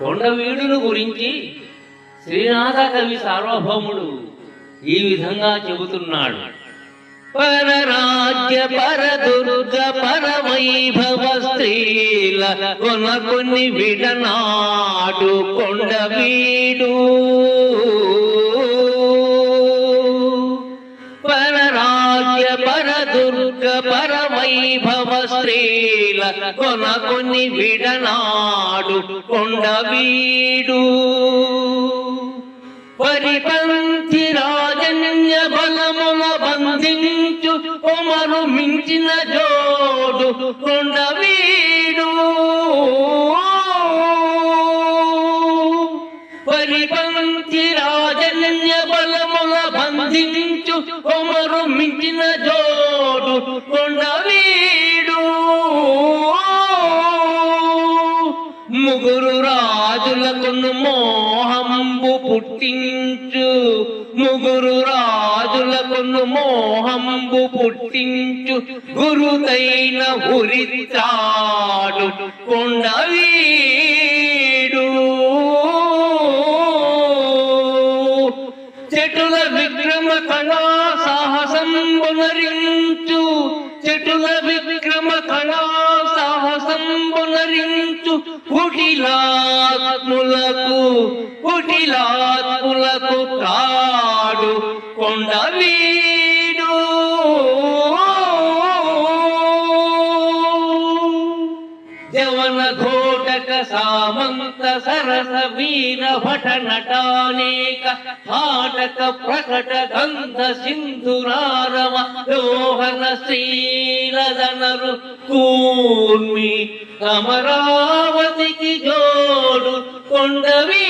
కొండవీడును గురించి శ్రీనాథ కవి సార్వభౌముడు ఈ విధంగా చెబుతున్నాడు. పరరాజ్య పరదుర్గ పరవైభవ స్త్రీల కొన్ని విడనాడు కొండవీడు. పరరాజ్య పరదుర్గ పరవైభవ స్త్రీల కొన్ని విడనాడు కొండవీడు. పరిపంథి రాజన్య బలముల బంధించు కొమరు మించిన జోడు కొండవీడు. పరిపంథి రాజన్య బలముల బంధించు కొమరు మించిన జోడు కొండవీడు. ముగురు రాజులకు మోహంబు పుట్టించు, ముగురు రాజులకు మోహంబు పుట్టించు గురుదైన ఉరితాడు కొండవీడు. చెటుల విక్రమ కళా సాహసంబునరించు, చెటుల విక్రమ కళా సాహసంబునరించు కుటిలాత్ములకు తాడు కొండవీడు. జవన ఘోటక సామంత సరస వీర భట నటానేక హాటక ప్రకట గంధ సింధురారవ లోహన శ్రీలదనరు కూర్మి అమరావతికి జోడు కొండవీ.